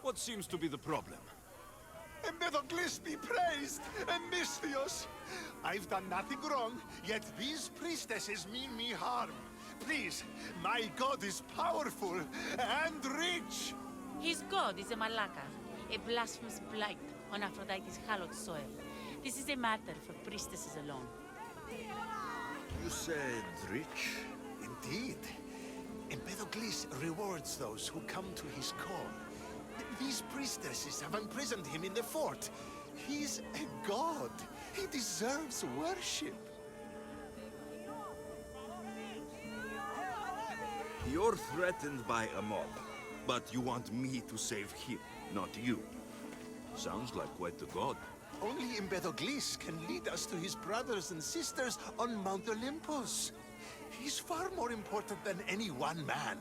What seems to be the problem? Empedokles be praised, Alexios! I've done nothing wrong, yet these priestesses mean me harm. Please, my god is powerful and rich! His god is a malaka, a blasphemous blight on Aphrodite's hallowed soil. This is a matter for priestesses alone. You said rich? Indeed. Empedokles rewards those who come to his call. These priestesses have imprisoned him in the fort. He's a god. He deserves worship. You're threatened by a mob, but you want me to save him, not you. Sounds like quite the god. Only Empedokles can lead us to his brothers and sisters on Mount Olympus. He's far more important than any one man.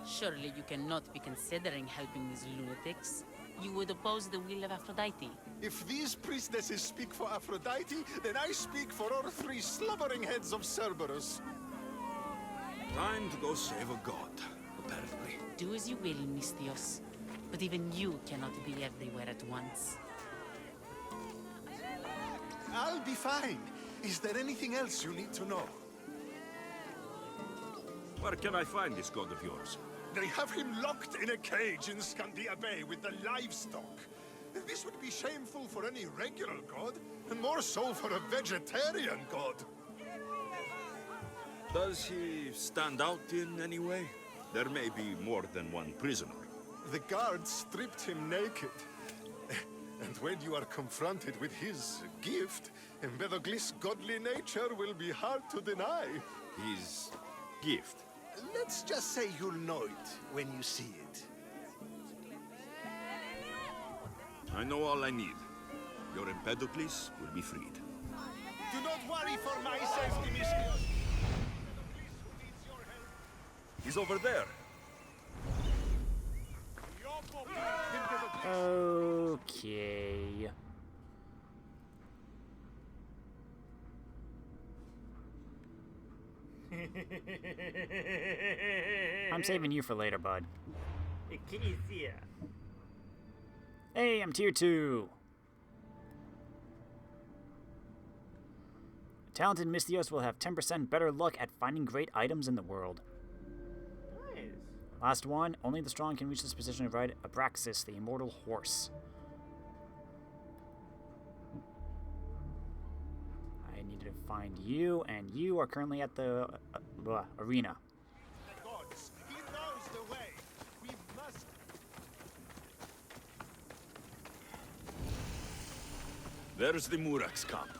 Surely you cannot be considering helping these lunatics. You would oppose the will of Aphrodite. If these priestesses speak for Aphrodite, then I speak for all three slobbering heads of Cerberus. Time to go save a god, apparently. Do as you will, Alexios. But even you cannot be everywhere at once. I'll be fine. Is there anything else you need to know? Where can I find this god of yours? They have him locked in a cage in Scandia Bay with the livestock. This would be shameful for any regular god, and more so for a vegetarian god. Does he stand out in any way? There may be more than one prisoner. The guards stripped him naked. And when you are confronted with his gift, Empedokles' godly nature will be hard to deny. His gift? Let's just say you'll know it when you see it. I know all I need. Your Empedokles will be freed. Do not worry for my safety, Alexios. He's over there. Okay. I'm saving you for later, bud. Hey, I'm tier 2. Talented Alexios will have 10% better luck at finding great items in the world. Last one, only the strong can reach this position and ride Abraxas, the immortal horse. I needed to find you, and you are currently at the arena. Gods, he knows the way. We must... There's the Murax camp.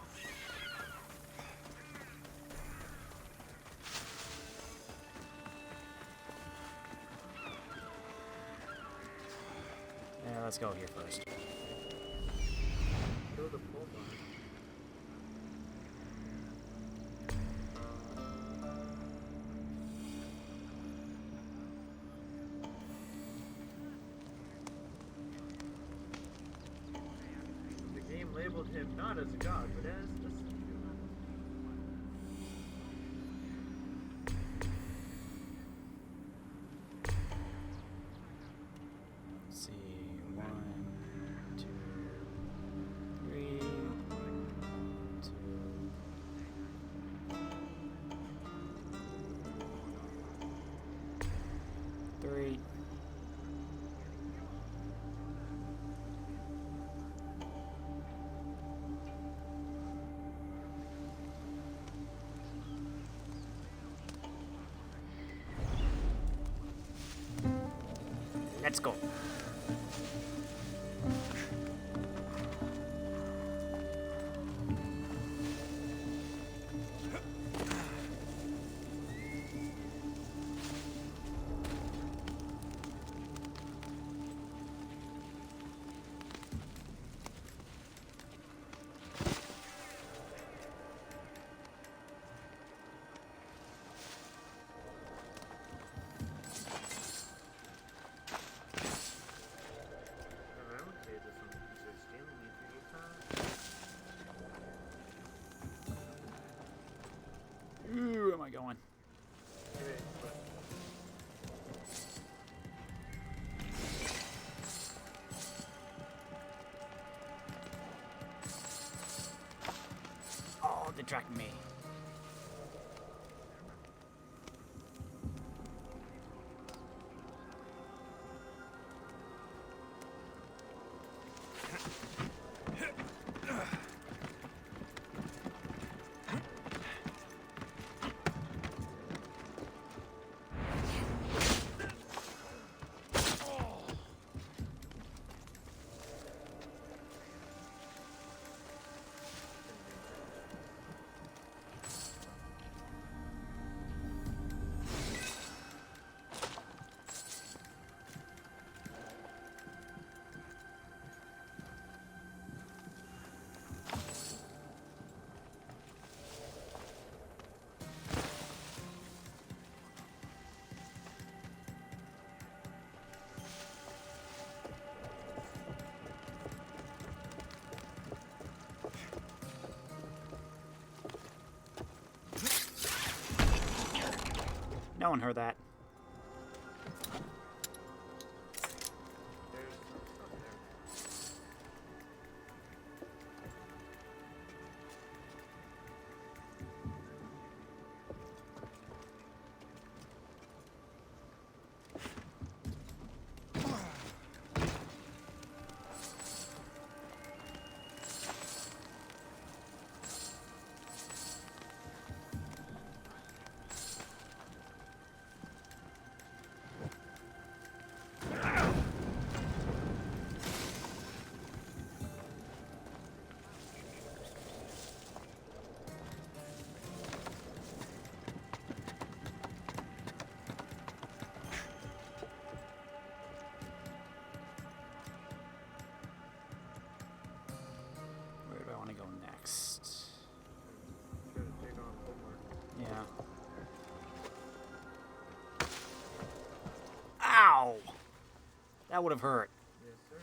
Yeah, let's go here first. Kill the pole barn. The game labeled him not as a god, but as a Let's go. they're tracking me. No one heard that. There's some stuff there. Where do I want to go next? Try to take on Omar. Yeah. Ow! That would have hurt. Yes, sir.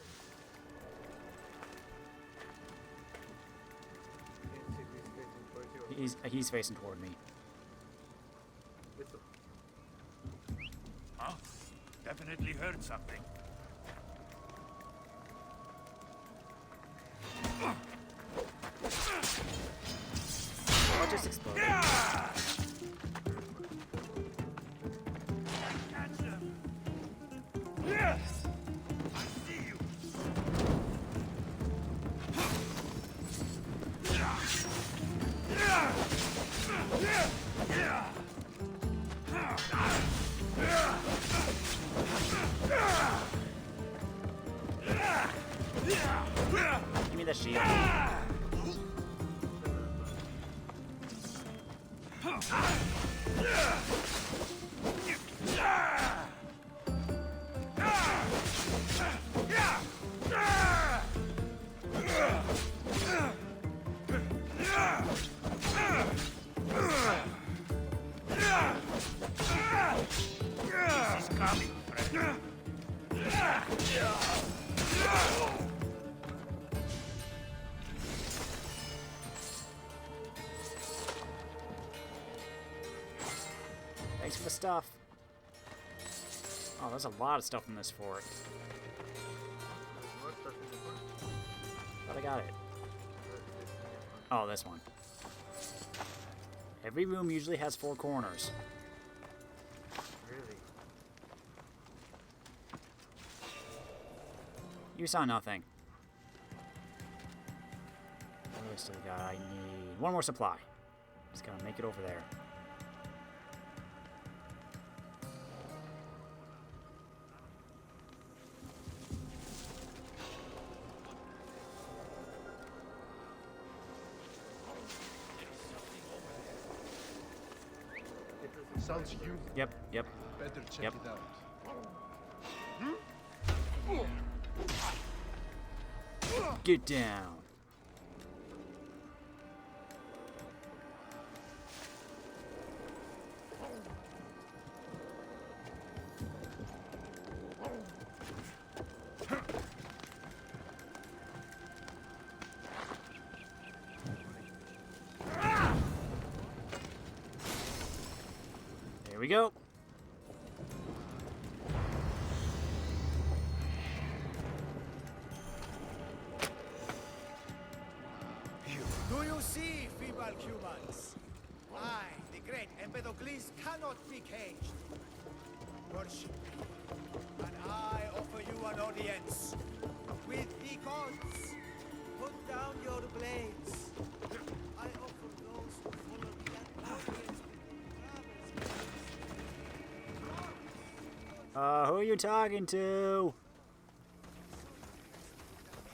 Can't see if he's facing towards you. He's facing toward me. Whistle. Huh? Definitely heard something. Oh, it just exploded. Catch them! Yes! I see you! Give me the shield. This is coming, friend. Thanks for the stuff. Oh, there's a lot of stuff in this fort. More stuff in the front. But I got it. Oh, this one. Every room usually has 4 corners. Really? You saw nothing. What do I still got? I need 1 more supply. Just gotta make it over there. Sounds you. Yep, yep. Better check Yep. it out. Get down. There we go. Do you see, feeble Farewell, humans. I, the great Empedokles, cannot be caged. Worship me, and I offer you an audience. With the gods, put down your blades. I offer those who follow me an audience with Who are you talking to?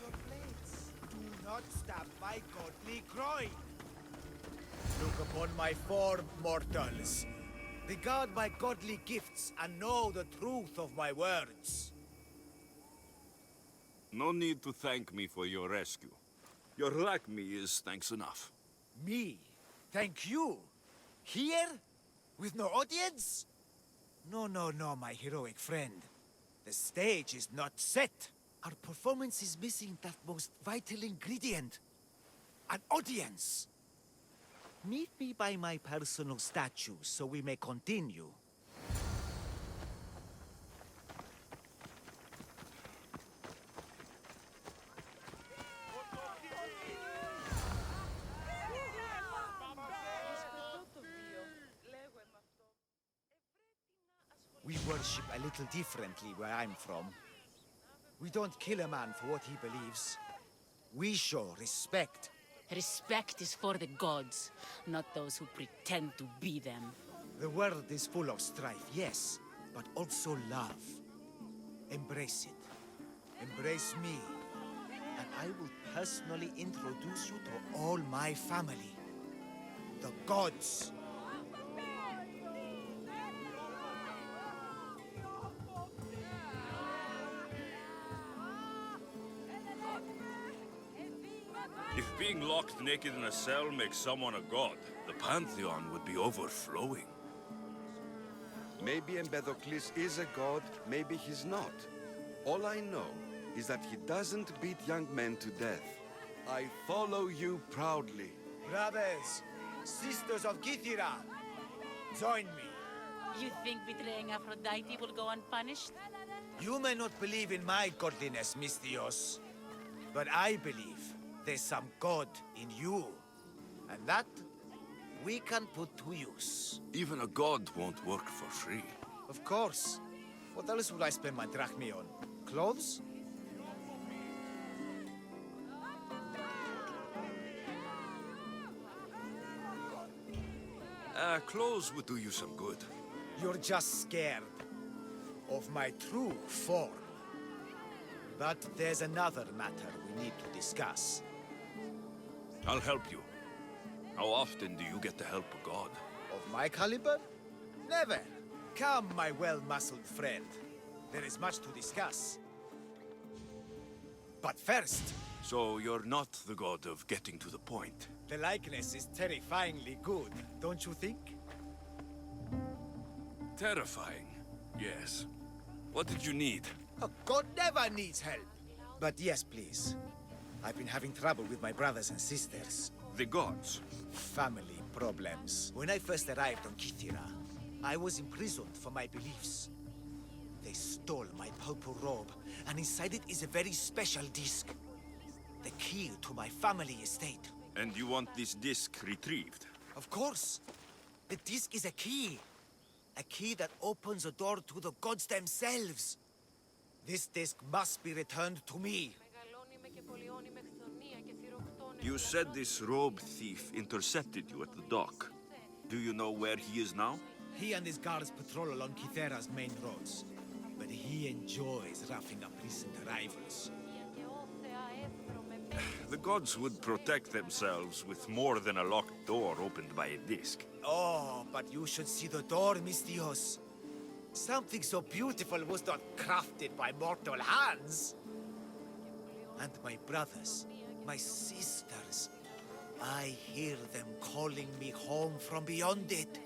your blades. Do not stab my godly groin. Look upon my form, mortals. Regard my godly gifts and know the truth of my words. No need to thank me for your rescue. Your like me is thanks enough. Me? Thank you? Here? With no audience? No, no, no, my heroic friend. The stage is not set. Our performance is missing that most vital ingredient. An audience. Meet me by my personal statue so we may continue. We worship a little differently where I'm from. We don't kill a man for what he believes. We show respect. Respect is for the gods, not those who pretend to be them. The world is full of strife, yes, but also love. Embrace it. Embrace me. And I will personally introduce you to all my family. The gods. If being locked naked in a cell makes someone a god, the pantheon would be overflowing. Maybe Empedokles is a god, maybe he's not. All I know is that he doesn't beat young men to death. I follow you proudly. Brothers, sisters of Kythera, join me. You think betraying Aphrodite will go unpunished? You may not believe in my godliness, Misthios, but I believe there's some god in you. And that, we can put to use. Even a god won't work for free. Of course. What else would I spend my drachmi on? Clothes? Clothes would do you some good. You're just scared of my true form. But there's another matter we need to discuss. I'll help you. How often do you get to help a god? Of my caliber? Never. Come, my well-muscled friend. There is much to discuss. But first, So you're not the god of getting to the point. the likeness is terrifyingly good, don't you think? Terrifying, yes. What did you need? A god never needs help. But yes, please. I've been having trouble with my brothers and sisters. The gods. Family problems. When I first arrived on Kythera, I was imprisoned for my beliefs. They stole my purple robe, and inside it is a very special disc. The key to my family estate. And you want this disc retrieved? Of course. The disc is a key. A key that opens a door to the gods themselves. This disc must be returned to me. You said this robe thief intercepted you at the dock. Do you know where he is now? He and his guards patrol along Kythera's main roads. But he enjoys roughing up recent arrivals. The gods would protect themselves with more than a locked door opened by a disc. Oh, but you should see the door, Misthios. Something so beautiful was not crafted by mortal hands. And my brothers, my sisters, I hear them calling me home from beyond it.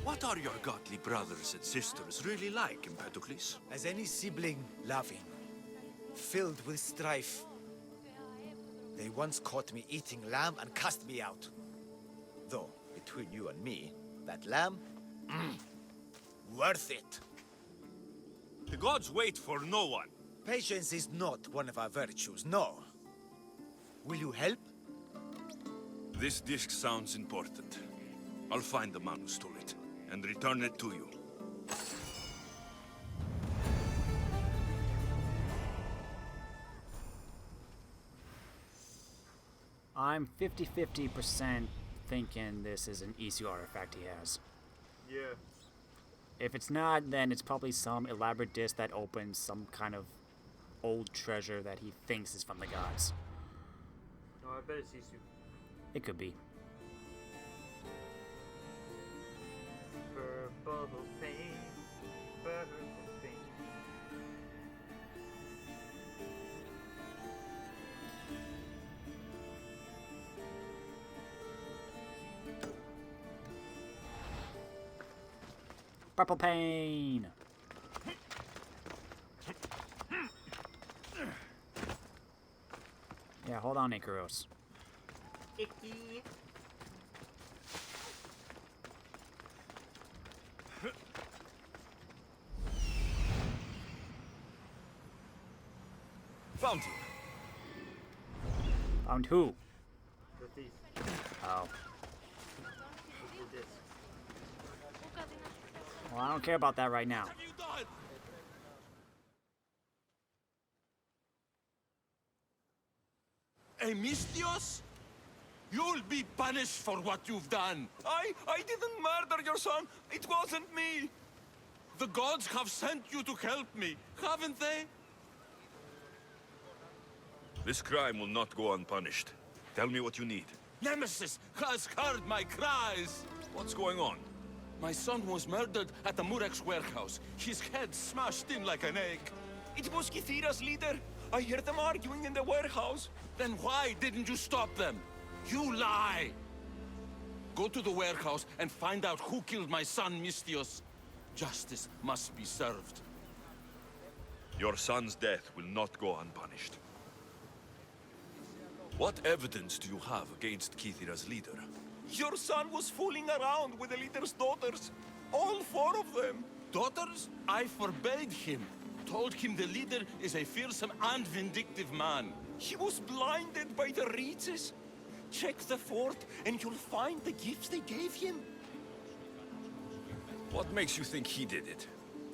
What are your godly brothers and sisters really like, Empedokles? As any sibling, loving, filled with strife. They once caught me eating lamb and cast me out. Though, between you and me, that lamb, worth it. The gods wait for no one. Patience is not one of our virtues, no. Will you help? This disc sounds important. I'll find the man who stole it, and return it to you. I'm 50-50% thinking this is an ECU artifact he has. Yeah. If it's not, then it's probably some elaborate disc that opens some kind of old treasure that he thinks is from the gods. No, I bet it's Isu. It could be. Purple pain. Purple pain. Purple pain! Yeah, hold on, Icaros. Icky. Found him. Found who? The thief. Oh. With the disc. Well, I don't care about that right now. Amistios? You'll be punished for what you've done. I didn't murder your son. It wasn't me. The gods have sent you to help me, haven't they? This crime will not go unpunished. Tell me what you need. Nemesis has heard my cries. What's going on? My son was murdered at the Murex warehouse. His head smashed in like an egg. It was Kithira's leader. I heard them arguing in the warehouse. Then why didn't you stop them? You lie! Go to the warehouse and find out who killed my son, Mistios. Justice must be served. Your son's death will not go unpunished. What evidence do you have against Kithira's leader? Your son was fooling around with the leader's daughters. All 4 of them. Daughters? I forbade him. Told him the leader is a fearsome and vindictive man. He was blinded by the reeds. Check the fort and you'll find the gifts they gave him. What makes you think he did it?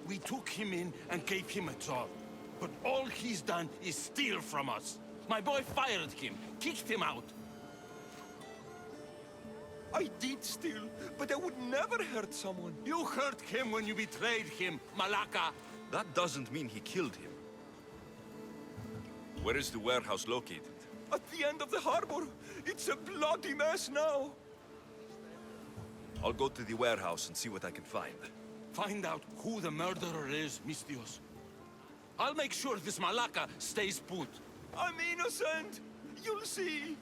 We took him in and gave him a job. But all he's done is steal from us. My boy fired him, kicked him out. I did steal, but I would never hurt someone. You hurt him when you betrayed him, Malaka. That doesn't mean he killed him. Where is the warehouse located? At the end of the harbor. It's a bloody mess now. I'll go to the warehouse and see what I can find. Find out who the murderer is, Mistios. I'll make sure this Malaka stays put. I'm innocent. You'll see.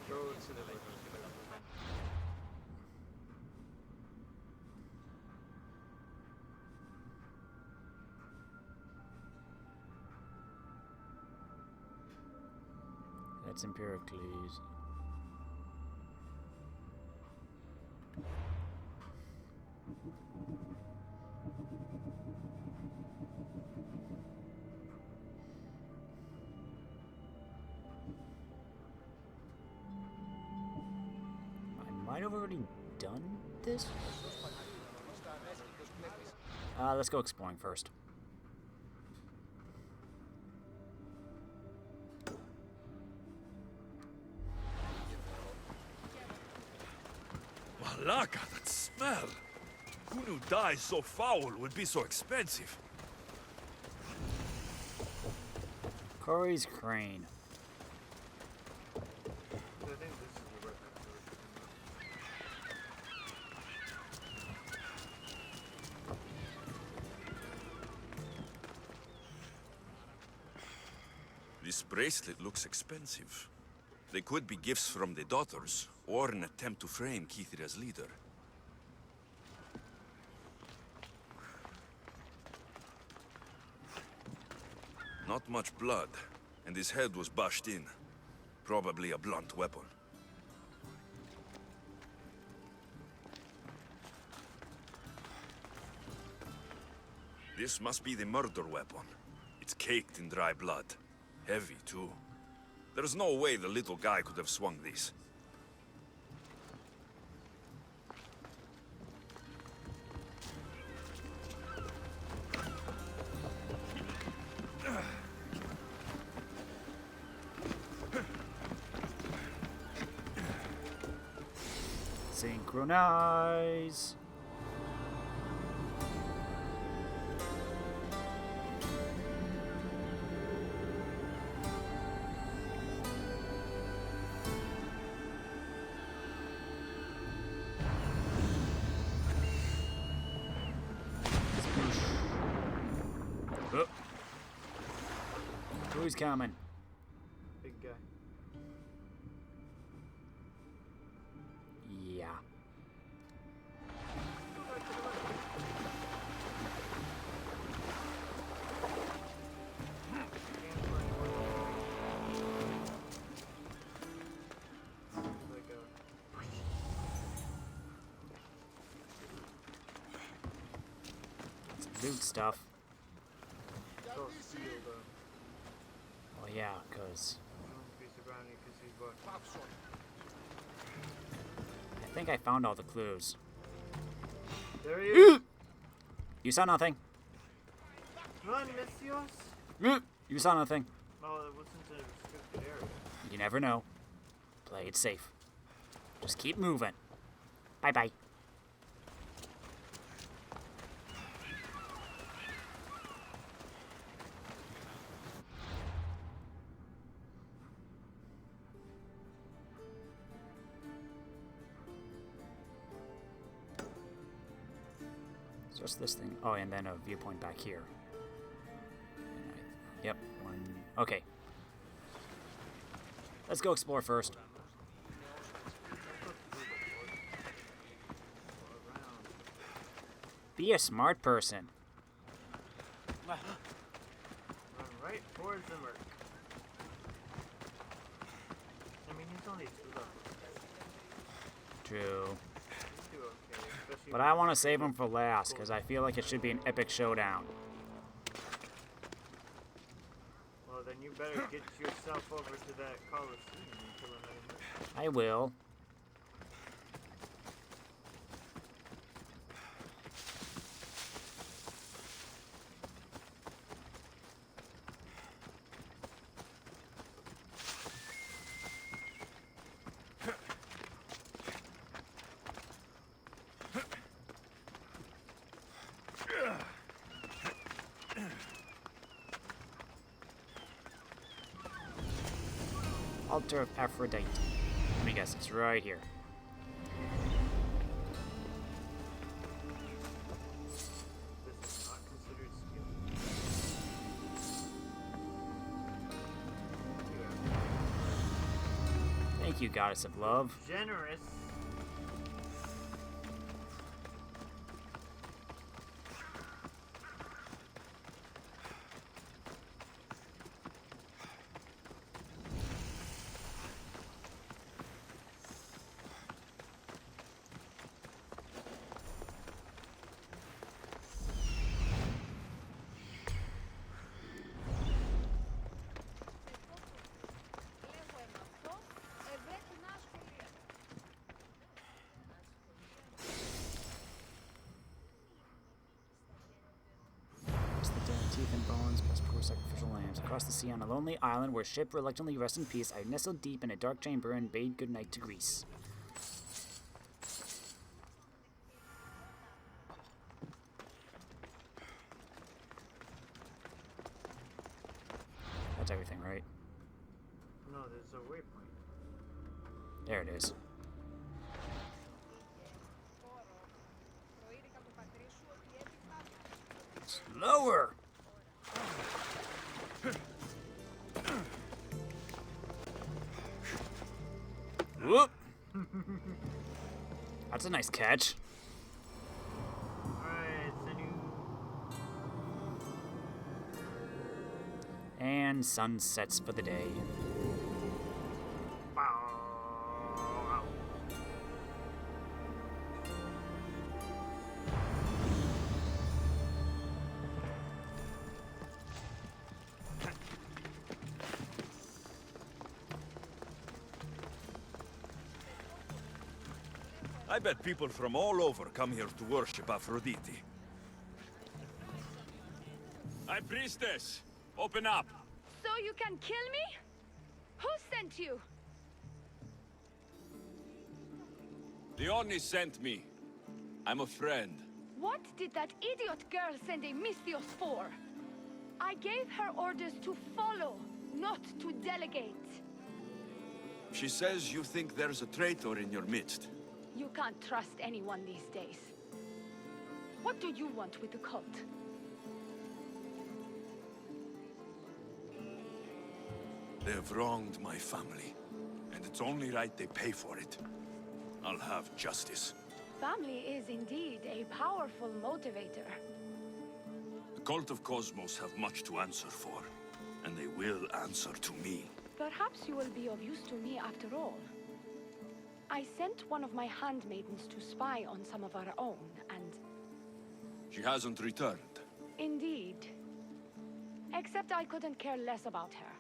Go to the warehouse. That's Empedokles. I might have already done this. Let's go exploring first. Malaka, that smell! Who knew dye so foul would be so expensive? Corey's crane. So I think this is the warehouse. This bracelet looks expensive. They could be gifts from the daughters, or an attempt to frame Kithira's leader. Not much blood, and his head was bashed in. Probably a blunt weapon. This must be the murder weapon. It's caked in dry blood. Heavy, too. There's no way the little guy could have swung this. Synchronize. Oh. Who's coming? Big guy. Yeah. Loot stuff. So sealed Oh yeah, cause I think I found all the clues. There he is. You saw nothing. Run, Alexios. You saw nothing. Oh, it wasn't a restricted area. You never know. Play it safe. Just keep moving. Bye bye. Just this thing. Oh, and then a viewpoint back here. Yep. One. Okay. Let's go explore first. Be a smart person. Run right towards the merc. I mean, he's only 2 levels. True. He'll do okay, especially But I want to save him for last, because I feel like it should be an epic showdown. Well, then you better get yourself over to that Colosseum and kill another merc. I will. Altar of Aphrodite. Let me guess, it's right here. This is not considered skill. Thank you, Goddess of Love. Generous. It's the dead teeth and bones plus poor sacrificial lambs. Across the sea on a lonely island where ship reluctantly rests in peace, I nestled deep in a dark chamber and bade goodnight to Greece. That's everything, right? No, there's a waypoint. There it is. Slower! Whoop! That's a nice catch. Alright, it's a new. And sun sets for the day. Bow. I bet people from all over come here to worship Aphrodite. High priestess, open up. So you can kill me? Who sent you? Dione sent me. I'm a friend. What did that idiot girl send a Misthios for? I gave her orders to follow, not to delegate. She says you think there's a traitor in your midst. You can't trust anyone these days. What do you want with the cult? They've wronged my family, and it's only right they pay for it. I'll have justice. Family is indeed a powerful motivator. The cult of Cosmos have much to answer for, and they will answer to me. Perhaps you will be of use to me after all. I sent one of my handmaidens to spy on some of our own, and... She hasn't returned. Indeed. Except I couldn't care less about her.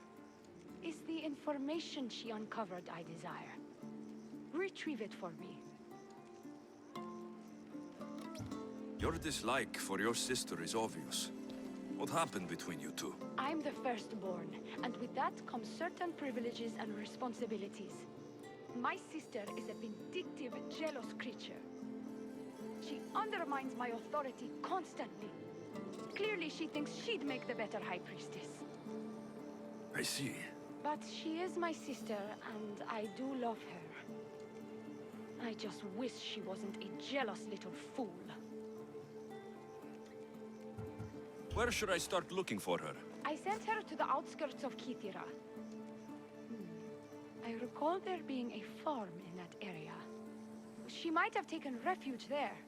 It's the information she uncovered I desire. Retrieve it for me. Your dislike for your sister is obvious. What happened between you two? I'm the firstborn, and with that comes certain privileges and responsibilities. My sister is a vindictive, jealous creature. She undermines my authority constantly. Clearly she thinks she'd make the better High Priestess. I see. But she is my sister, and I do love her. I just wish she wasn't a jealous little fool. Where should I start looking for her? I sent her to the outskirts of Kythera. I recall there being a farm in that area. She might have taken refuge there.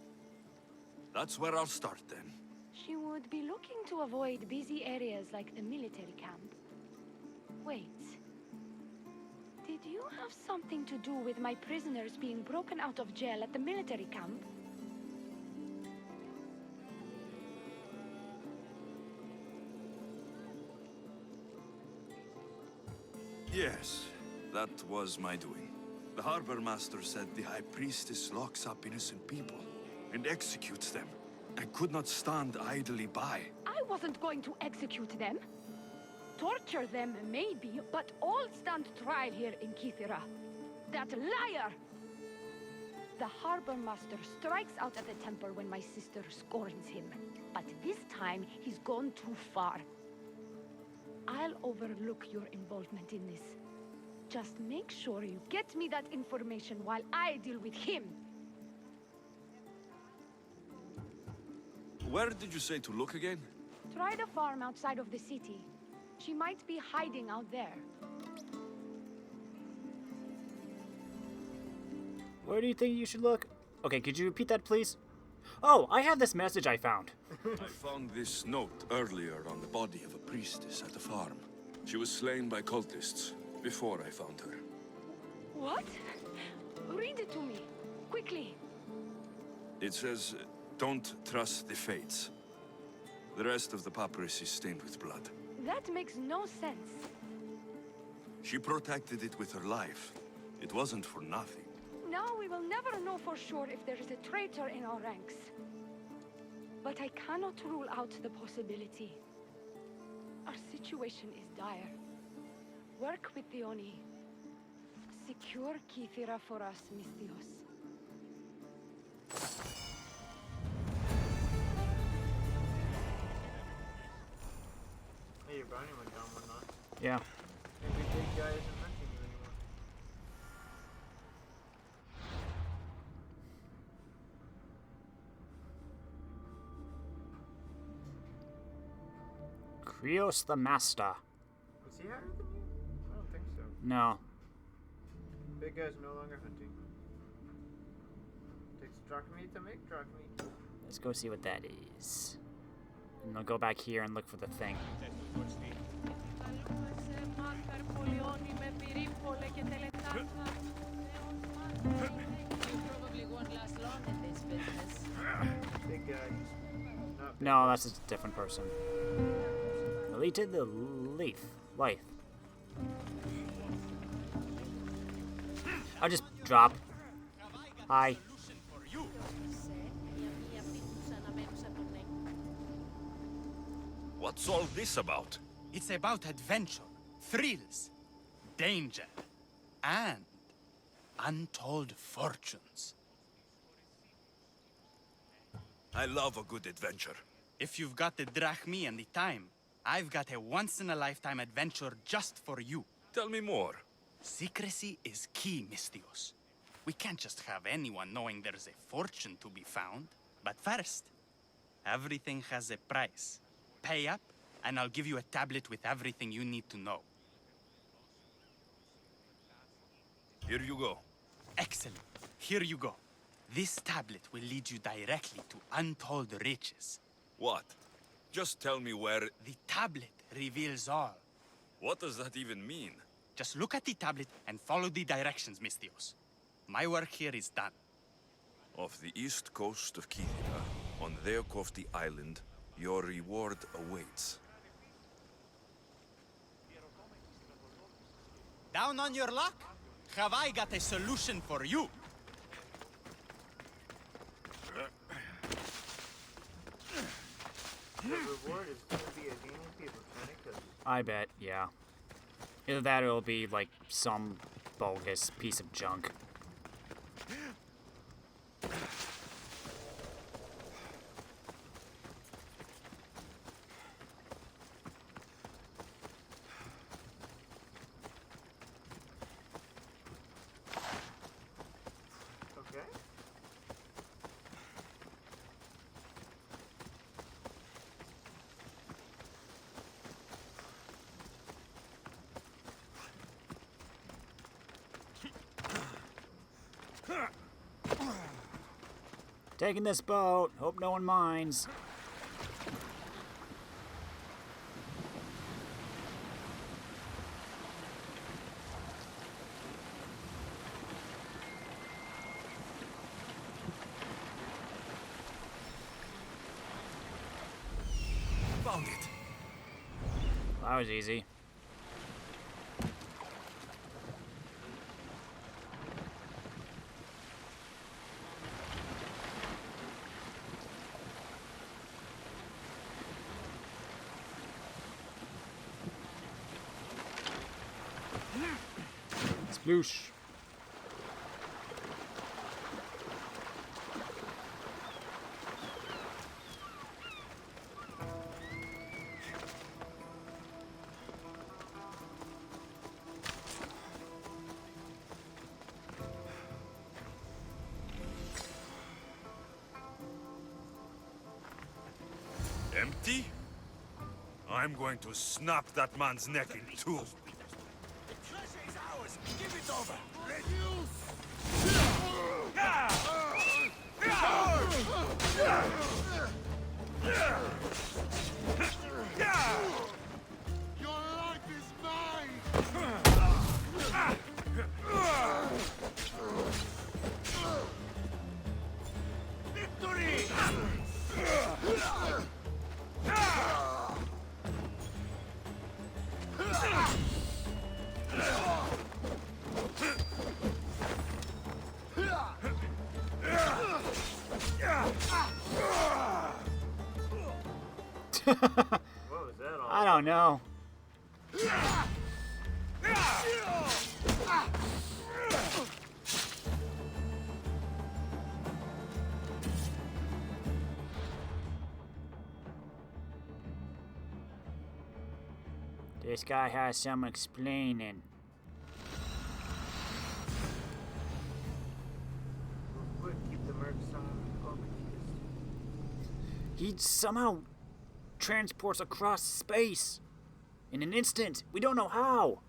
That's where I'll start then. She would be looking to avoid busy areas like the military camp. Wait. Did you have something to do with my prisoners being broken out of jail at the military camp? Yes, that was my doing. The harbor master said the High Priestess locks up innocent people and executes them. I could not stand idly by. I wasn't going to execute them. Torture them, maybe, but all stand trial here in Kythera. That liar! The harbor master strikes out at the temple when my sister scorns him. But this time, he's gone too far. I'll overlook your involvement in this. Just make sure you get me that information while I deal with him. Where did you say to look again? Try the farm outside of the city. She might be hiding out there. Where do you think you should look? Okay, could you repeat that, please? Oh, I have this message I found. I found this note earlier on the body of a priestess at the farm. She was slain by cultists before I found her. What? Read it to me, quickly. It says, don't trust the fates. The rest of the papyrus is stained with blood. That makes no sense. She protected it with her life. It wasn't for nothing. Now we will never know for sure if there is a traitor in our ranks. But I cannot rule out the possibility. Our situation is dire. Work with Dione. Secure Kythera for us, Misthios. Hey, your brownie went down one notch. Yeah. Maybe big guy isn't hunting you anymore. Krios the Master. Is he higher than you? I don't think so. No. Big guy's no longer hunting. Takes drachmi to make drachmi. Let's go see what that is. And I'll go back here and look for the thing. Big guy. Not big. No, that's a different person. Deleted the leaf. Life. I'll just drop. Hi. What's all this about? It's about adventure, thrills, danger, and untold fortunes. I love a good adventure. If you've got the drachmi and the time, I've got a once-in-a-lifetime adventure just for you. Tell me more. Secrecy is key, Misthios. We can't just have anyone knowing there's a fortune to be found. But first, everything has a price. Pay up, and I'll give you a tablet with everything you need to know. Here you go. Excellent. Here you go. This tablet will lead you directly to untold riches. What? Just tell me where... The tablet reveals all. What does that even mean? Just look at the tablet and follow the directions, Misthios. My work here is done. Off the east coast of Kythera, on Theokofti Island, your reward awaits. Down on your luck? Have I got a solution for you? The reward is going to be a game of people trying to kill you. I bet, yeah. Either that or it'll be like some bogus piece of junk. Okay. Taking this boat. Hope no one minds. Found it. That was easy. Sploosh. Empty? I'm going to snap that man's neck in two. Your life is mine! Victory! What was that all? I don't know. This guy has some explaining. Quick, keep the mercs on. Oh, my He somehow transports across space in an instant. We don't know how.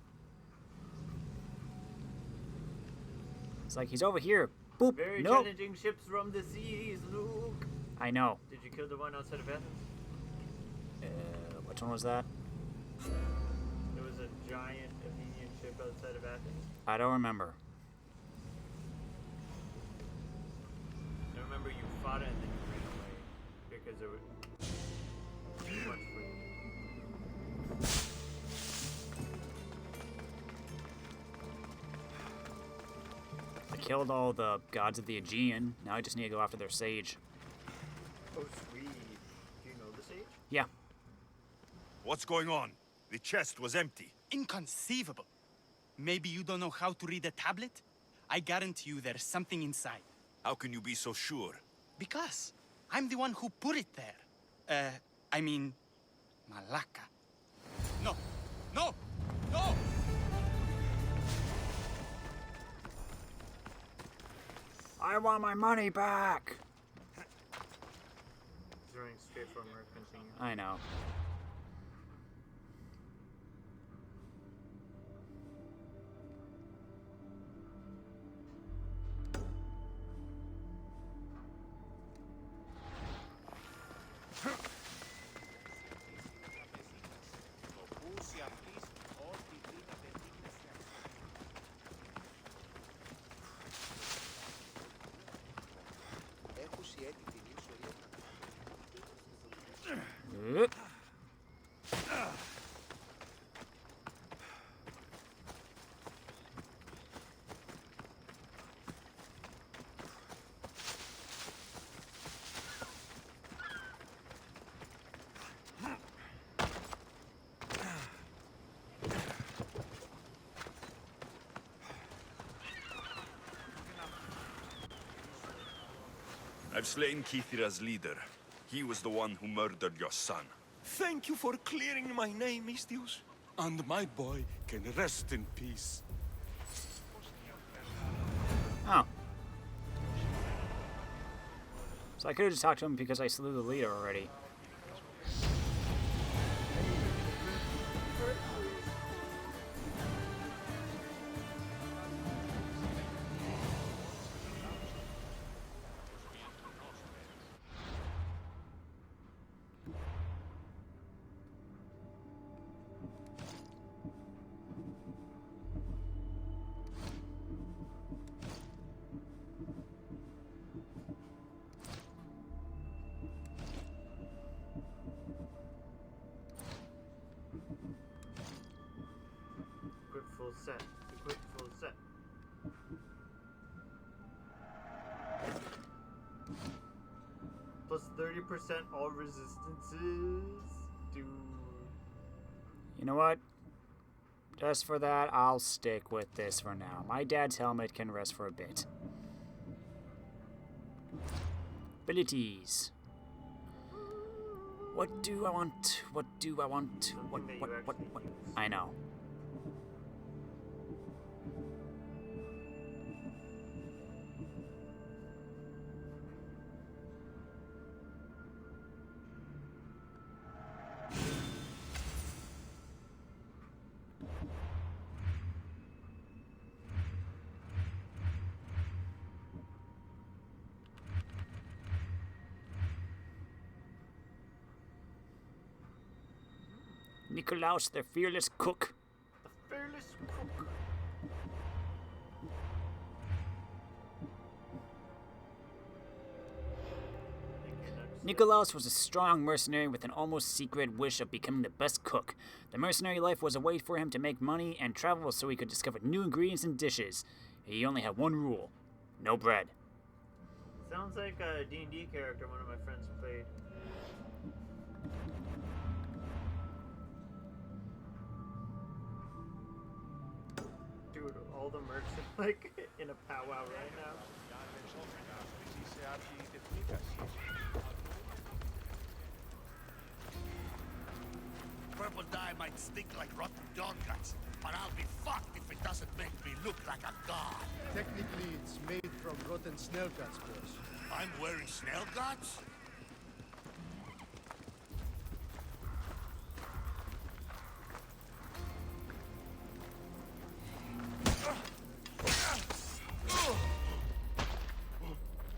It's like he's over here. Boop. Very Nope. challenging ships from the seas, Luke. I know. Did you kill the one outside of Athens? Which one was that? There was a giant Athenian ship outside of Athens. I don't remember. I remember you fought it and then you ran away because it was too much for you. I killed all the gods of the Aegean. Now I just need to go after their sage. Oh, sweet. Do you know the sage? Yeah. What's going on? The chest was empty. Inconceivable. Maybe you don't know how to read a tablet? I guarantee you there's something inside. How can you be so sure? Because I'm the one who put it there. I mean, Malaka. No! No! No! I want my money back! He's running straight from her, continue. I know. Oop. I've slain Kithira's leader. He was the one who murdered your son. Thank you for clearing my name, Misthios. And my boy can rest in peace. Oh. So I could have just talked to him because I slew the leader already. Equip full set. Equip full set. Plus 30% all resistances. Dude. You know what? Just for that, I'll stick with this for now. My dad's helmet can rest for a bit. Abilities. What do I want? What do I want? What? I know. Nikolaus, the fearless cook. The fearless cook. Nikolaus was a strong mercenary with an almost secret wish of becoming the best cook. The mercenary life was a way for him to make money and travel so he could discover new ingredients and dishes. He only had one rule: no bread. Sounds like a D&D character one of my friends played. Dude, all the mercs are like in a powwow right now. Purple dye might stink like rotten dog guts, but I'll be fucked if it doesn't make me look like a god. Technically, it's made from rotten snail guts, boss. I'm wearing snail guts?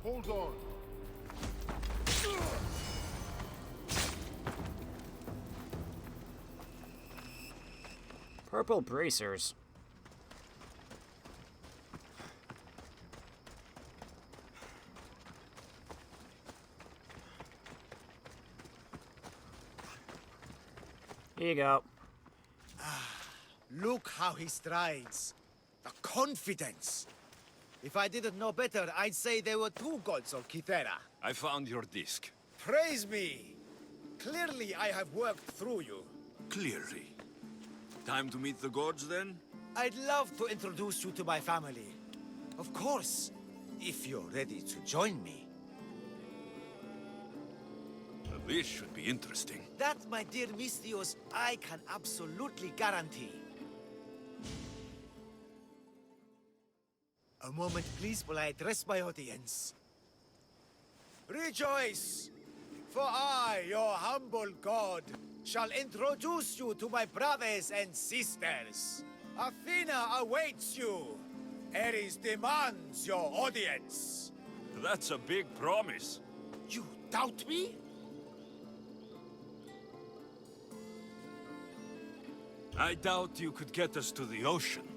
Hold on. Purple bracers. Here you go. Look how he strides. The confidence. If I didn't know better, I'd say there were two gods of Kythera. I found your disc. Praise me! Clearly I have worked through you. clearly. Time to meet the gods, then? I'd love to introduce you to my family. Of course, if you're ready to join me. This should be interesting. That, my dear Misthios, I can absolutely guarantee. A moment, please, while I address my audience. Rejoice! For I, your humble god, shall introduce you to my brothers and sisters. Athena awaits you. Ares demands your audience. That's a big promise. You doubt me? I doubt you could get us to the ocean.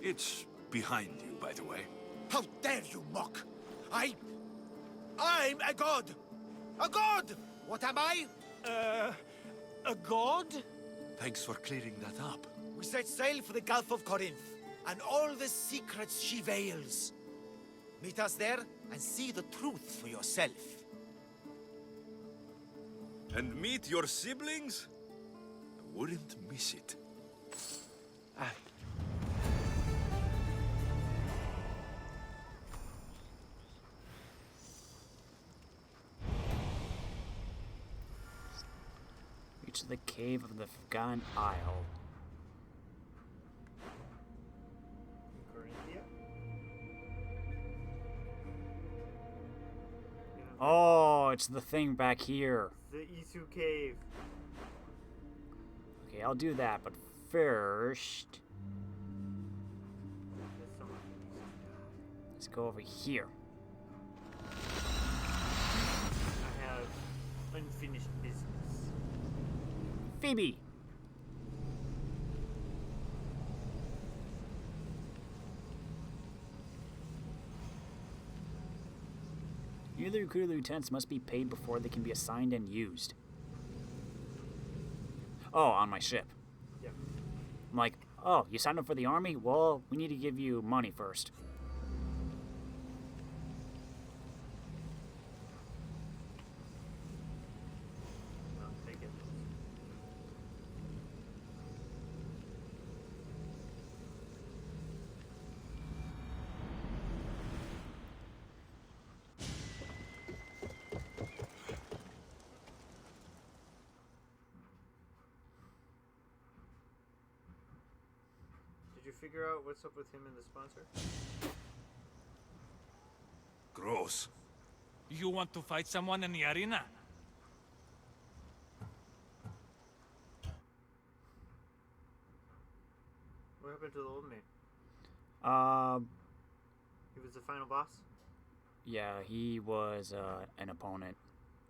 It's behind you, by the way. How dare you mock? I'm a god! A god! What am I? A god? Thanks for clearing that up. We set sail for the Gulf of Corinth, and all the secrets she veils. Meet us there, and see the truth for yourself. And meet your siblings? I wouldn't miss it. Reach the cave of the Forgotten Isle. Corinthia? Oh, it's the thing back here. The Isu Cave. Okay, I'll do that, but first, There's someone in Isu. let's go over here. I have unfinished business. Phoebe! Newly recruited lieutenants must be paid before they can be assigned and used. Oh, on my ship. Yep. I'm like, oh, you signed up for the army? Well, we need to give you money first. I'll take it. Did you figure out what's up with him and the sponsor? Gross. You want to fight someone in the arena? What happened to the old man? He was the final boss? Yeah, he was an opponent.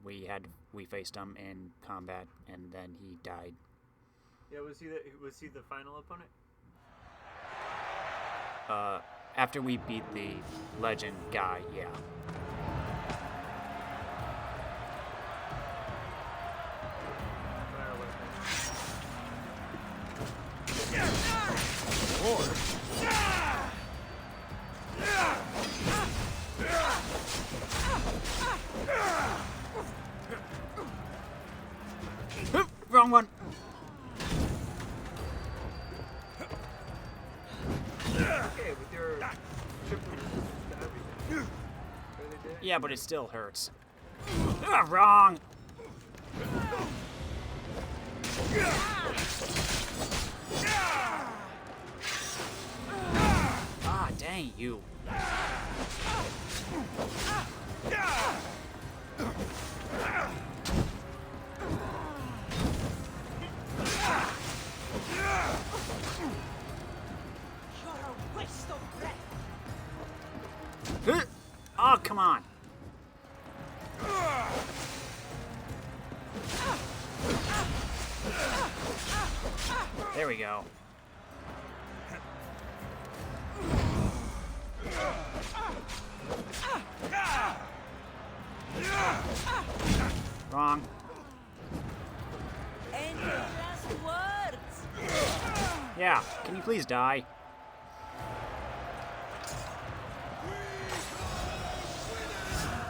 We faced him in combat, and then he died. Yeah, was he the final opponent? After we beat the legend guy, yeah. Fire weapon. Wrong one. Okay, with your triple resistance to everything. Really did? Yeah, but it still hurts. Wrong. Ah, dang you. Oh, come on. There we go. Wrong. Any last words? Yeah, can you please die?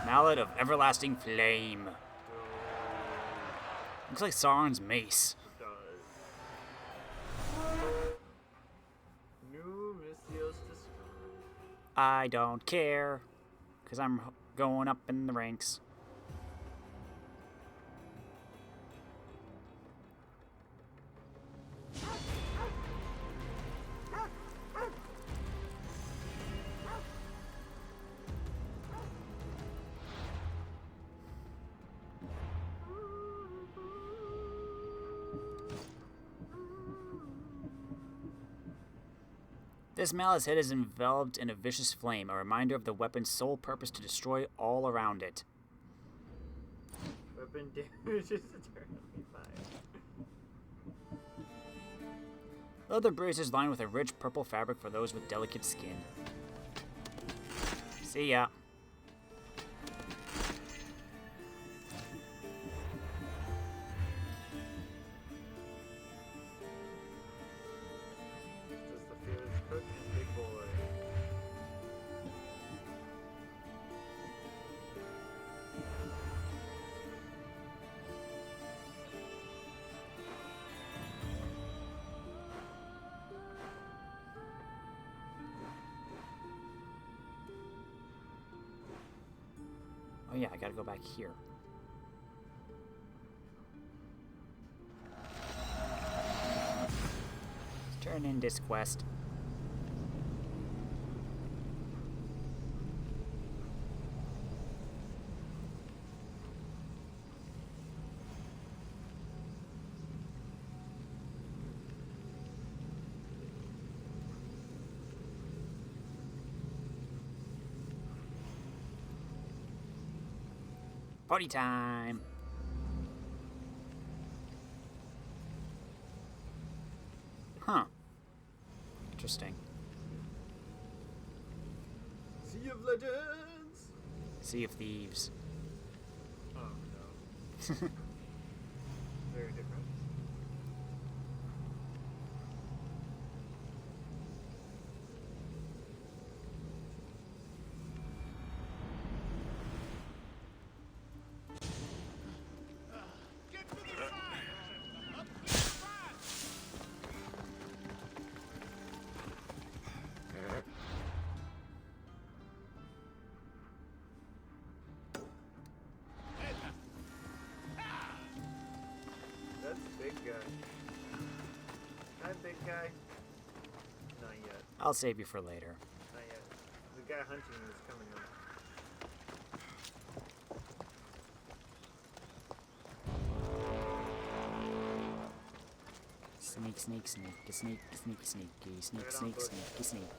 Mallet of Everlasting Flame. Looks like Sauron's mace. It does. I don't care, because I'm going up in the ranks. This malice head is enveloped in a vicious flame, a reminder of the weapon's sole purpose to destroy all around it. Weapon damage is eternally fire. Leather braces lined with a rich purple fabric for those with delicate skin. See ya. Just the fearless cook and big boy. Oh yeah, I gotta go back here. Let's turn in this quest. Party time! Huh. Interesting. Sea of Legends! Sea of Thieves. Oh no. Very different. That's a big guy. Hi, big guy. Not yet. I'll save you for later. Not yet. The guy hunting you is coming up. Sneak, sneak, sneak, sneak, sneak, sneaky, sneak, sneak, sneaky, sneak.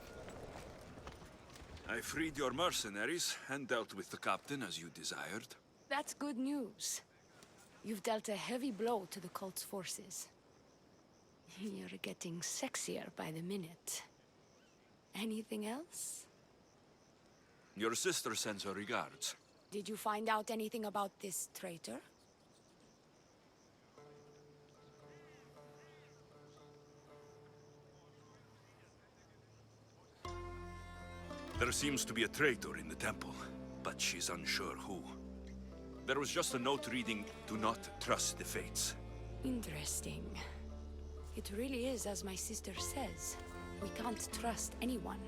I freed your mercenaries and dealt with the captain as you desired. That's good news. You've dealt a heavy blow to the cult's forces. You're getting sexier by the minute. Anything else? Your sister sends her regards. Did you find out anything about this traitor? There seems to be a traitor in the temple, but she's unsure who. There was just a note reading, "Do not trust the fates." Interesting. It really is as my sister says. We can't trust anyone.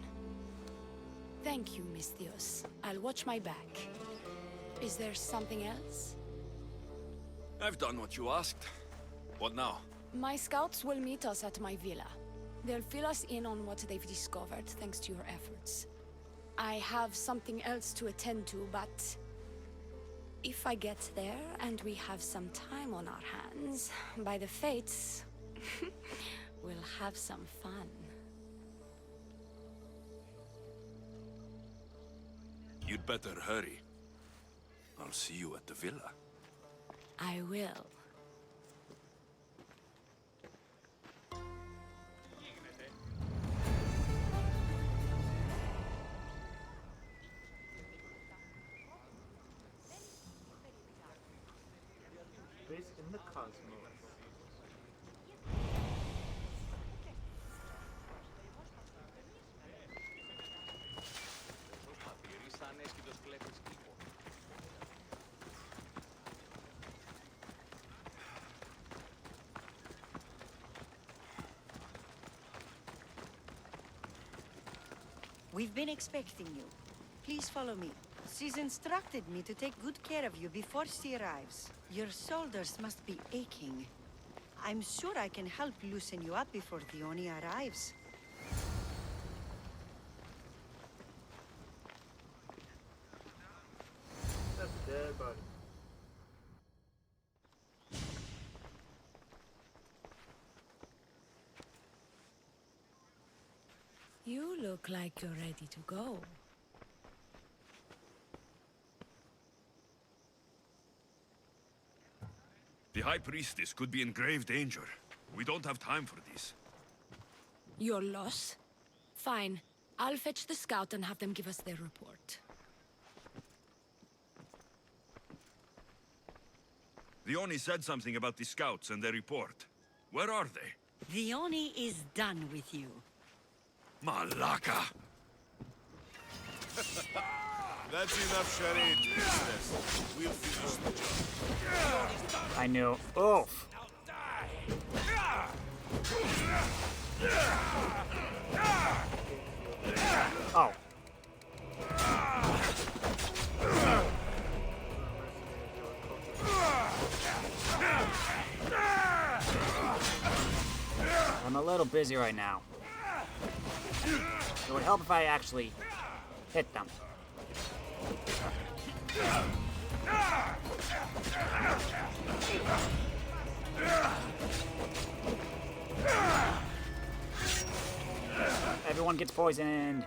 Thank you, Misthios. I'll watch my back. Is there something else? I've done what you asked. What now? My scouts will meet us at my villa. They'll fill us in on what they've discovered, thanks to your efforts. I have something else to attend to, but if I get there and we have some time on our hands, by the fates, we'll have some fun. You'd better hurry. I'll see you at the villa. I will. Based in the cosmos. We've been expecting you. Please follow me. She's instructed me to take good care of you before she arrives. Your shoulders must be aching. I'm sure I can help loosen you up before Dione arrives. That's a dead body. You look like you're ready to go. The High Priestess could be in grave danger. We don't have time for this. Your loss? Fine. I'll fetch the scout and have them give us their report. Dione said something about the scouts and their report. Where are they? Dione is done with you. Malaka! That's enough charade, priestess. We'll finish the job. I knew. Oof. Oh. I'm a little busy right now. It would help if I actually hit them. Everyone gets poisoned.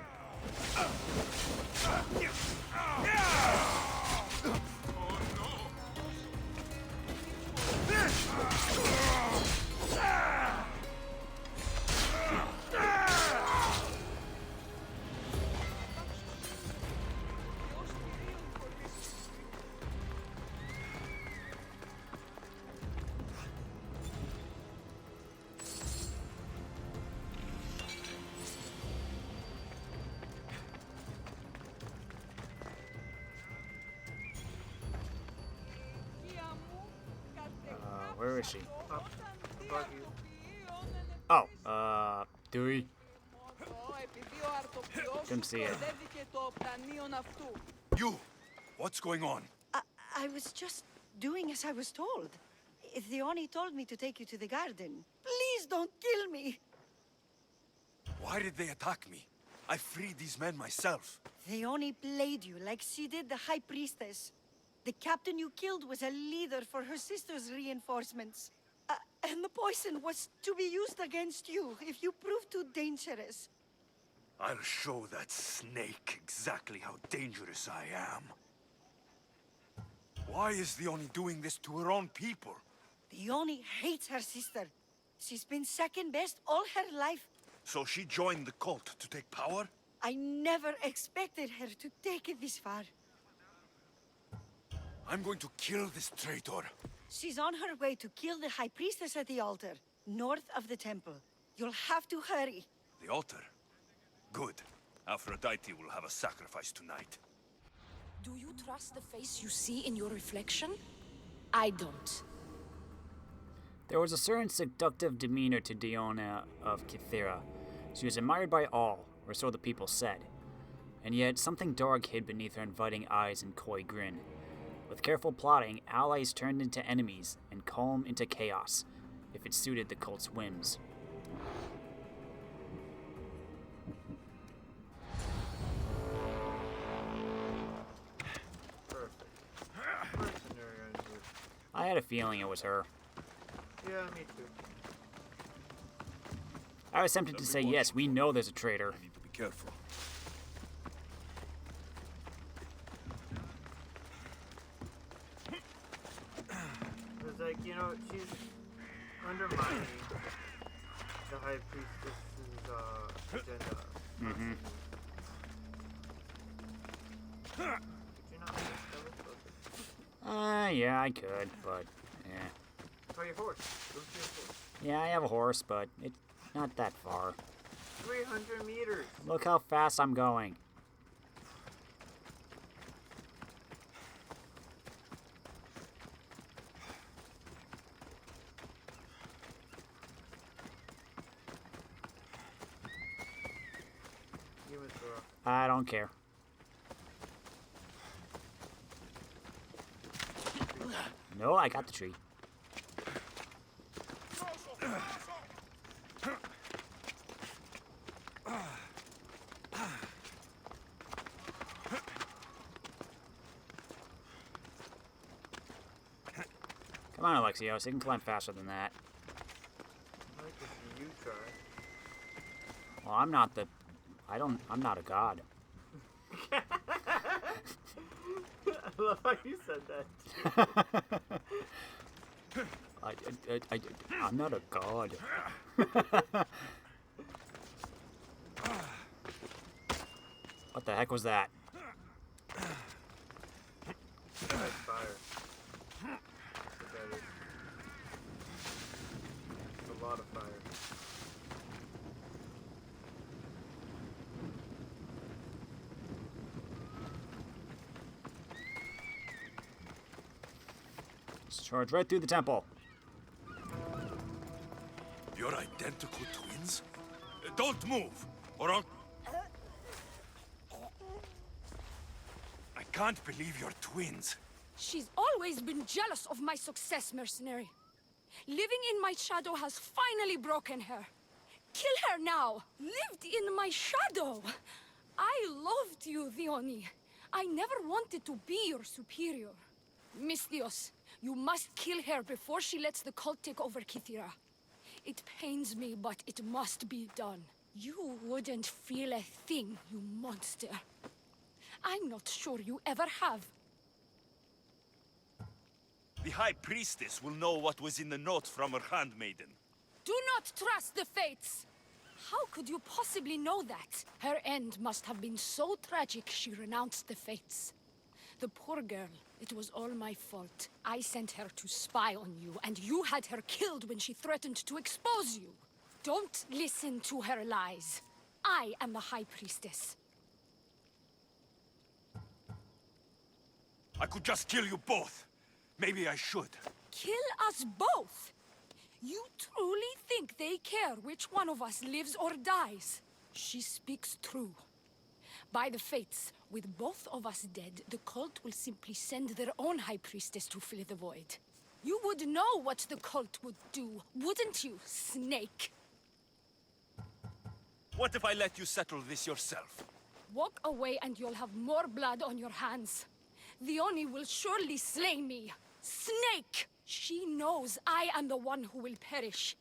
Where is she? Oh, Dewey. Couldn't see it. You! What's going on? I was just doing as I was told. Dione told me to take you to the garden. Please don't kill me! Why did they attack me? I freed these men myself. Dione played you like she did the High Priestess. The captain you killed was a leader for her sister's reinforcements. And the poison was to be used against you if you prove too dangerous. I'll show that snake exactly how dangerous I am. Why is Dione doing this to her own people? Dione hates her sister. She's been second best all her life. So she joined the cult to take power? I never expected her to take it this far. I'm going to kill this traitor. She's on her way to kill the High Priestess at the altar, north of the temple. You'll have to hurry. The altar? Good. Aphrodite will have a sacrifice tonight. Do you trust the face you see in your reflection? I don't. There was a certain seductive demeanor to Dione of Kythera. She was admired by all, or so the people said. And yet, something dark hid beneath her inviting eyes and coy grin. With careful plotting, allies turned into enemies, and calm into chaos, if it suited the cult's whims. Perfect. Mercenary, I knew. I had a feeling it was her. Yeah, me too. I was tempted to say, yes, we know there's a traitor. I need to be careful. It's like, you know, she's undermining the High Priestess's agenda. Mm-hmm. Could you not make that look Yeah, I could, but, yeah. for your horse? Go to your horse. Yeah, I have a horse, but it's not that far. 300 meters. Look how fast I'm going. You Give it to her. I don't care. No, I got the tree. Come on, Alexios. You can climb faster than that. I like to see you try. Well, I'm not the... I'm not a god. I love how you said that. I'm not a god. What the heck was that? That's fire. Look at it. It's a lot of fire. Let's charge right through the temple. You're identical twins? Don't move, or I'll... I can't believe you're twins. She's always been jealous of my success, mercenary. Living in my shadow has finally broken her. Kill her now! Lived in my shadow! I loved you, Theoni. I never wanted to be your superior. Misthios, you must kill her before she lets the cult take over Kythera. It pains me, but it must be done. You wouldn't feel a thing, you monster. I'm not sure you ever have. The High Priestess will know what was in the note from her handmaiden. Do not trust the fates! How could you possibly know that? Her end must have been so tragic she renounced the fates. The poor girl, it was all my fault. I sent her to spy on you, and you had her killed when she threatened to expose you. Don't listen to her lies. I am the High Priestess. I could just kill you both. Maybe I should. Kill us both? You truly think they care which one of us lives or dies? She speaks true. By the fates, with both of us dead, the cult will simply send their own High Priestess to fill the void. You would know what the cult would do, wouldn't you, Snake? What if I let you settle this yourself? Walk away and you'll have more blood on your hands. The Oni will surely slay me. Snake! She knows I am the one who will perish.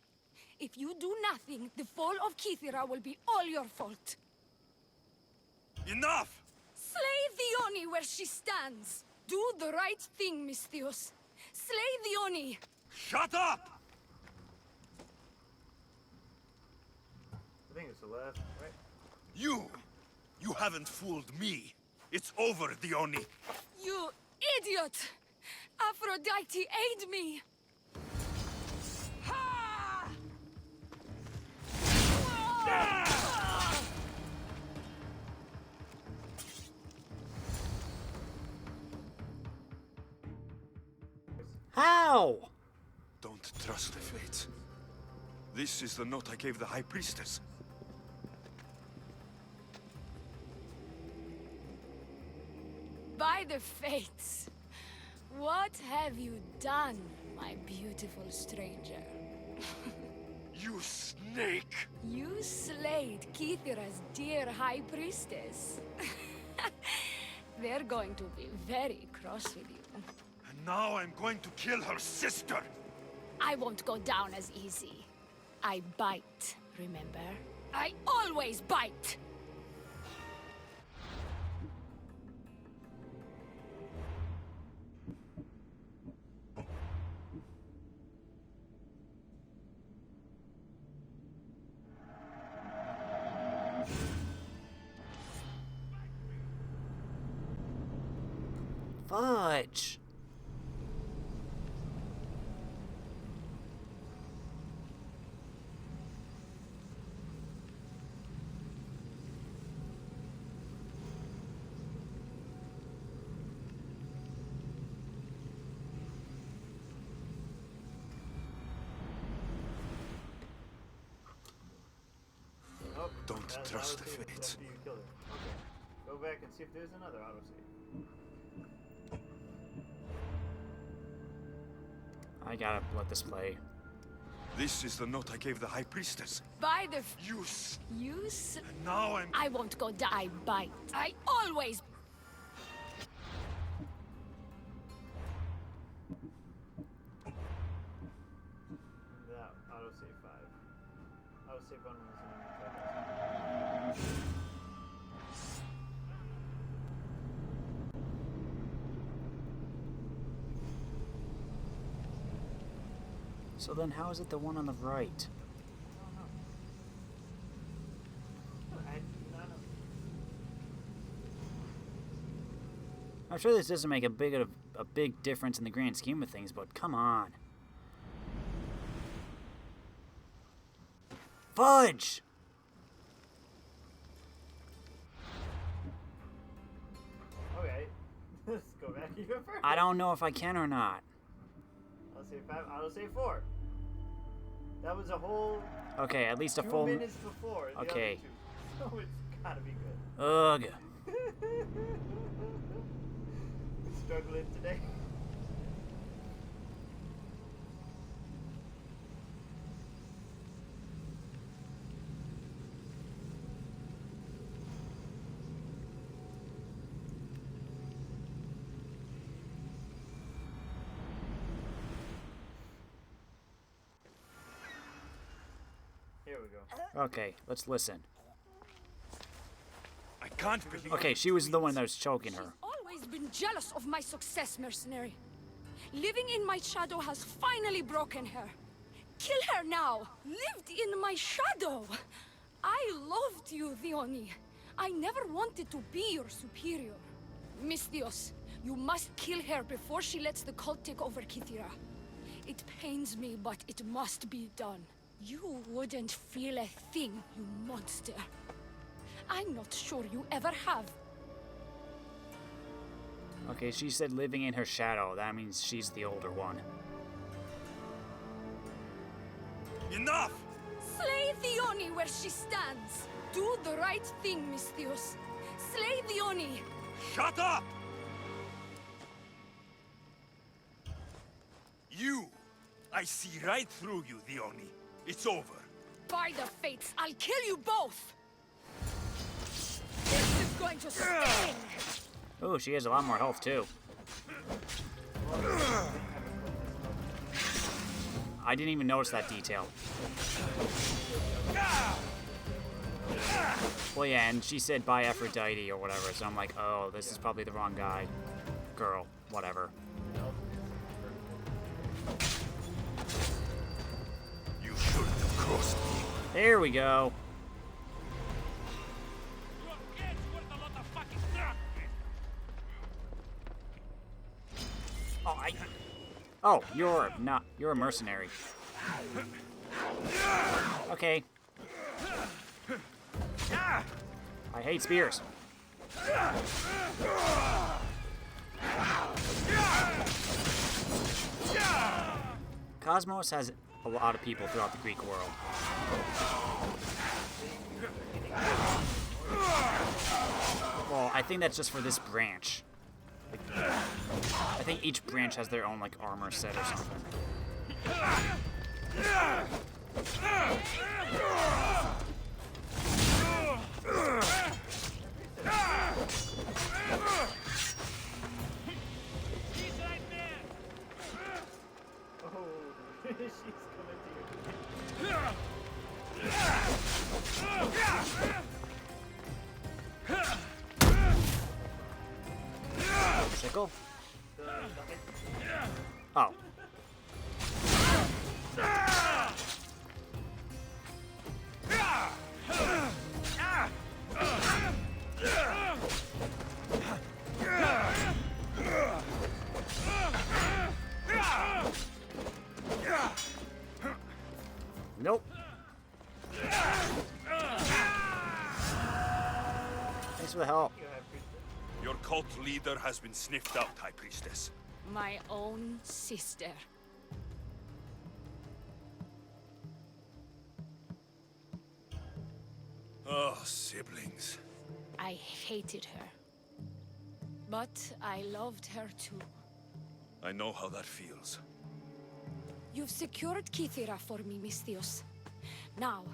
If you do nothing, the fall of Kythera will be all your fault. Enough! Slay the Oni where she stands. Do the right thing, Misthios. Slay the Oni. Shut up! I think it's the left, right? You haven't fooled me. It's over, Dione. You idiot! Aphrodite, aid me! Ha! How? Don't trust the fates. This is the note I gave the High Priestess. By the fates, what have you done, my beautiful stranger? You snake! You slayed Kythera's dear High Priestess. They're going to be very cross with you. And now I'm going to kill her sister! I won't go down as easy. I bite, remember? I always bite! Fudge. Oh, Don't that trust the autosave fates. after you killed her. Okay. Go back and see if there's another autosave. I gotta let this play. This is the note I gave the High Priestess. By the Use. use, Now I'm... I won't go die. Bite. I always. That autosave 5. Autosave 1 was in So then how is it the one on the right? I'm sure this doesn't make a big difference in the grand scheme of things, but come on. Fudge! Okay. Let's go back even further. I don't know if I can or not. Autosave 5, autosave 4. That was a whole Okay, at least a 2 full... minutes before the Okay. other 2. So it's gotta be good. Ugh. Struggling today. Here we go. Okay, let's listen. I can't believe... Okay, she was the one that was choking her. Always been jealous of my success, mercenary. Living in my shadow has finally broken her. Kill her now! Lived in my shadow! I loved you, Dione. I never wanted to be your superior. Misthios, you must kill her before she lets the cult take over Kythera. It pains me, but it must be done. You wouldn't feel a thing, you monster. I'm not sure you ever have. Okay, she said living in her shadow. That means she's the older one. Enough! Slay Dione where she stands. Do the right thing, Misthios. Slay Dione. Shut up! You! I see right through you, Dione. It's over. By the fates, I'll kill you both! This is going to sting! Oh, she has a lot more health, too. I didn't even notice that detail. Well, yeah, and she said by Aphrodite or whatever, so I'm like, oh, this is probably the wrong guy. Girl, whatever. You shouldn't have crossed me. There we go. Oh, you're not. You're a mercenary. Okay. I hate spears. Cosmos has a lot of people throughout the Greek world. Well, I think that's just for this branch. I think each branch has their own, like, armor set or something. She's coming to you. Sickle? Oh. Nope. Thanks for the help. Your cult leader has been sniffed out, High Priestess. My own sister. Oh, siblings. I hated her. But I loved her too. I know how that feels. You've secured Kythera for me, Misthios. Now,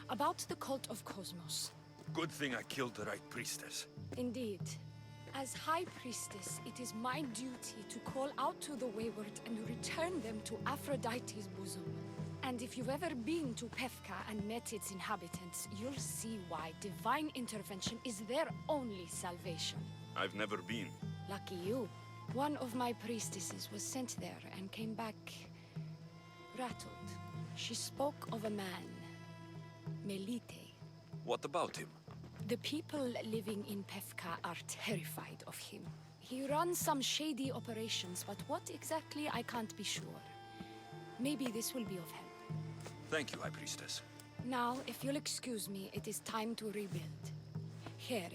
about the cult of Cosmos. Good thing I killed the right priestess. Indeed. As High Priestess, it is my duty to call out to the wayward and return them to Aphrodite's bosom. And if you've ever been to Pefka and met its inhabitants, you'll see why divine intervention is their only salvation. I've never been. Lucky you. One of my priestesses was sent there and came back rattled. She spoke of a man, Melite. What about him? The people living in Pefka are terrified of him. He runs some shady operations, but what exactly I can't be sure. Maybe this will be of help. Thank you, High Priestess. Now, if you'll excuse me, it is time to rebuild. Here.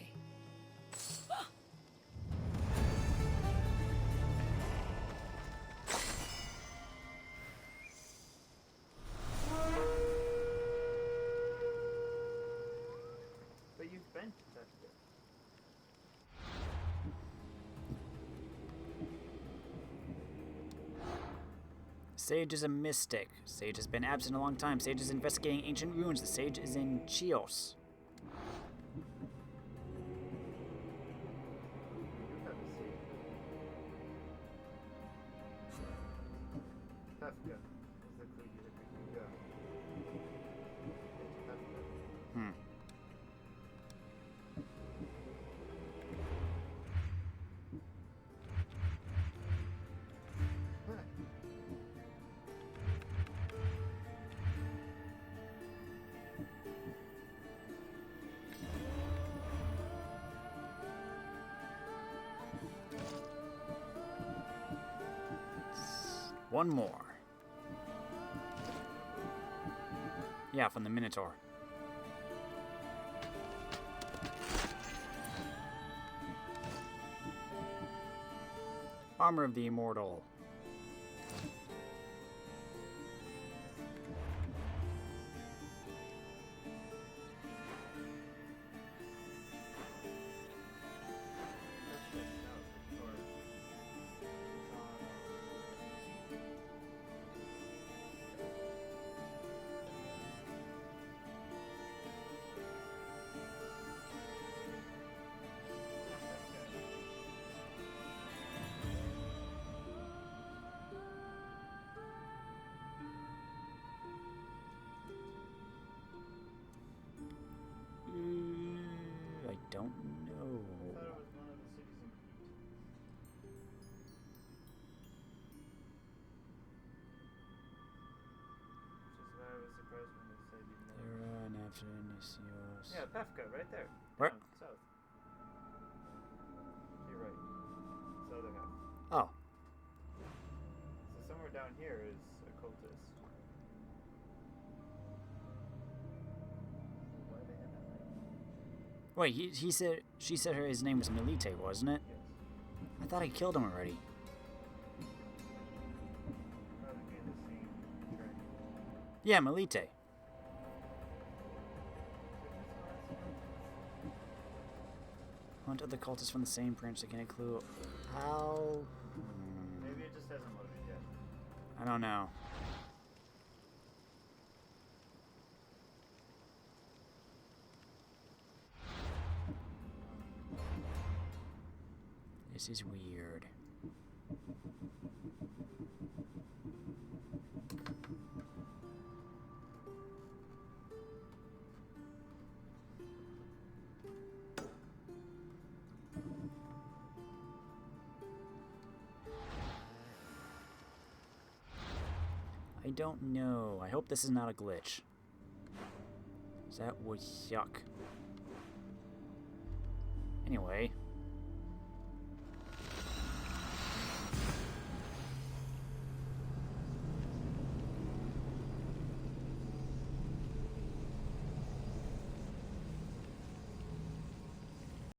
But you've been to Pefka. Sage is a mystic. Sage has been absent a long time. Sage is investigating ancient ruins. The sage is in Chios. Pefka is the clue you could go. It's Pefka. Hmm. One more. Yeah, from the Minotaur. Armor of the Immortal. I don't know. I thought it was one of the cities in Crete. Which is why I was surprised when they said you know. Terra and Alexios. Yeah, Pefka, right there. Where? Down south. To your right. Southern half. Oh. So somewhere down here is a cultist. Why they had that light? Wait, she said his name was Melite, wasn't it? Yes. I thought I killed him already. Probably be in the same train. Yeah, Melite. Hunt other cultists from the same branch to get a clue. How? Maybe it just hasn't loaded yet. I don't know. This is weird. I don't know. I hope this is not a glitch. That would yuck. Anyway,